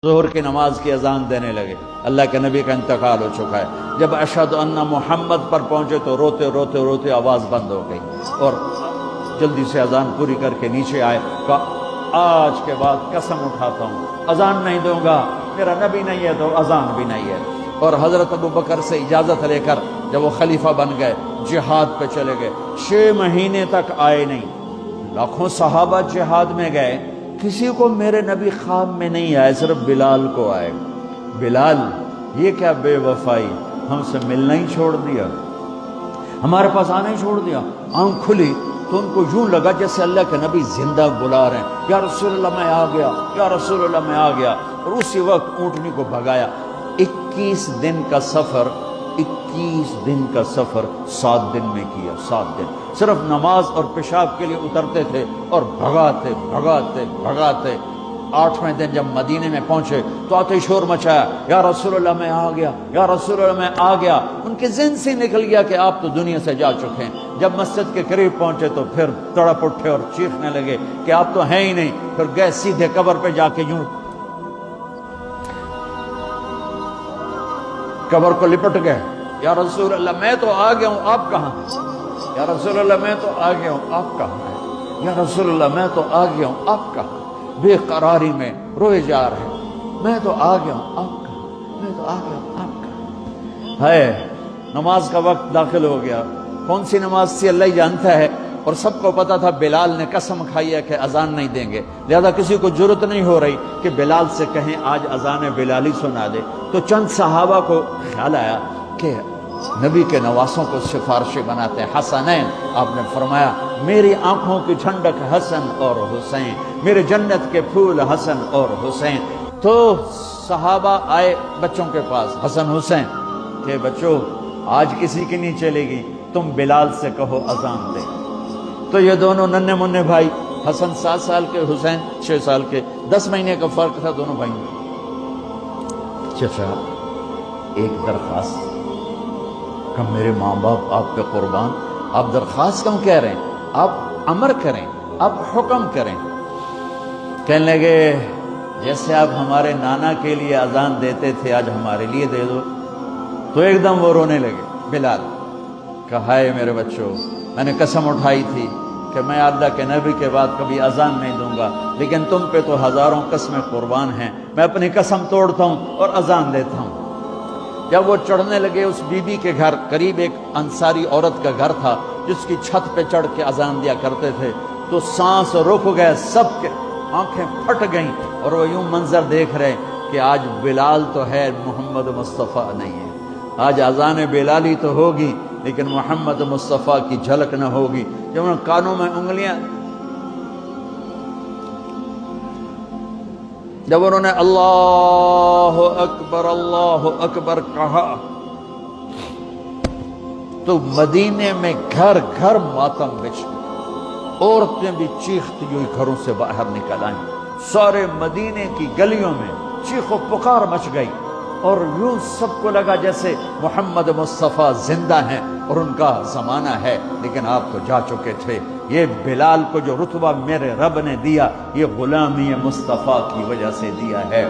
ظہر کی نماز کی اذان دینے لگے، اللہ کے نبی کا انتقال ہو چکا ہے۔ جب اشہد ان محمد پر پہنچے تو روتے روتے روتے آواز بند ہو گئی اور جلدی سے اذان پوری کر کے نیچے آئے۔ کہا آج کے بعد قسم اٹھاتا ہوں اذان نہیں دوں گا، میرا نبی نہیں ہے تو اذان بھی نہیں ہے۔ اور حضرت ابو بکر سے اجازت لے کر جب وہ خلیفہ بن گئے جہاد پہ چلے گئے، 6 مہینے تک آئے نہیں۔ لاکھوں صحابہ جہاد میں گئے، کسی کو میرے نبی خواب میں نہیں آئے، صرف بلال کو آئے۔ بلال یہ کیا بے وفائی، ہم سے ملنا ہی چھوڑ دیا، ہمارے پاس آنا ہی چھوڑ دیا۔ آنکھ کھلی تو ان کو یوں لگا جیسے اللہ کے نبی زندہ بلا رہے ہیں، یا رسول اللہ میں آ گیا، یا رسول اللہ میں آ گیا۔ اور اسی وقت اونٹنی کو بھگایا۔ 21 دن کا سفر، 21 دن کا سفر 7 دن میں کیا، 7 دن صرف نماز اور پیشاب کے لیے اترتے تھے اور بھگاتے بھگاتے بھگاتے۔ 8ویں دن جب مدینے میں پہنچے تو آتے شور مچایا، یا رسول اللہ میں آ گیا، یا رسول اللہ میں آ گیا۔ ان کے ذہن سے نکل گیا کہ آپ تو دنیا سے جا چکے ہیں۔ جب مسجد کے قریب پہنچے تو پھر تڑپ اٹھے اور چیخنے لگے کہ آپ تو ہیں ہی نہیں۔ پھر گئے سیدھے قبر پہ جا کے یوں قبر کو لپٹ گئے، یا رسول اللہ میں تو آ گیا ہوں، آپ کہاں ہیں؟ یا رسول اللہ میں تو آ گیا ہوں، آپ کہاں ہیں؟ یا رسول اللہ میں تو آ گیا ہوں، آپ کہاں ہیں؟ بے قراری میں روئے جا رہے ہیں، میں تو آ گیا ہوں، آپ کہاں ہیں؟ میں تو آ گیا ہوں، آپ کہاں ہیں؟ ہے نماز کا وقت داخل ہو گیا۔ کون سی نماز تھی اللہ ہی جانتا ہے، اور سب کو پتا تھا بلال نے قسم کھائی ہے کہ اذان نہیں دیں گے، لہذا کسی کو جرت نہیں ہو رہی کہ بلال سے کہیں آج اذان بلالی سنا دے۔ تو چند صحابہ کو خیال آیا کہ نبی کے نواسوں کو سفارشی بناتے ہیں، حسنین۔ آپ نے فرمایا میری آنکھوں کی ٹھنڈک حسن اور حسین، میرے جنت کے پھول حسن اور حسین۔ تو صحابہ آئے بچوں کے پاس، حسن حسین، کہ بچوں آج کسی کی نہیں چلے گی، تم بلال سے کہو اذان دے۔ تو یہ دونوں ننھے منھے بھائی، حسن 7 سال کے، حسین 6 سال کے، 10 مہینے کا فرق تھا دونوں بھائیوں میں۔ چچا ایک درخواست کہ میرے ماں باپ آپ پہ قربان، آپ درخواست کیوں کہہ رہے ہیں؟ آپ امر کریں، آپ حکم کریں۔ کہنے لگے جیسے آپ ہمارے نانا کے لیے اذان دیتے تھے آج ہمارے لیے دے دو۔ تو ایک دم وہ رونے لگے بلال، کہا ہے میرے بچوں میں نے قسم اٹھائی تھی کہ میں اللہ کے نبی کے بعد کبھی اذان نہیں دوں گا، لیکن تم پہ تو ہزاروں قسمیں قربان ہیں، میں اپنی قسم توڑتا ہوں اور اذان دیتا ہوں۔ جب وہ چڑھنے لگے اس بی بی کے گھر، قریب ایک انصاری عورت کا گھر تھا جس کی چھت پہ چڑھ کے اذان دیا کرتے تھے، تو سانس رک گئے، سب کے آنکھیں پھٹ گئیں اور وہ یوں منظر دیکھ رہے کہ آج بلال تو ہے، محمد مصطفیٰ نہیں ہے۔ آج اذان بلالی تو ہوگی لیکن محمد مصطفیٰ کی جھلک نہ ہوگی۔ جب انہوں نے کانوں میں انگلیاں، جب انہوں نے اللہ اکبر کہا تو مدینے میں گھر گھر ماتم بچھ گیا، عورتیں بھی چیختی ہوئی گھروں سے باہر نکل آئیں، سارے مدینے کی گلیوں میں چیخ و پکار مچ گئی، اور یوں سب کو لگا جیسے محمد مصطفیٰ زندہ ہیں اور ان کا زمانہ ہے، لیکن آپ تو جا چکے تھے۔ یہ بلال کو جو رتبہ میرے رب نے دیا، یہ غلامی مصطفیٰ کی وجہ سے دیا ہے۔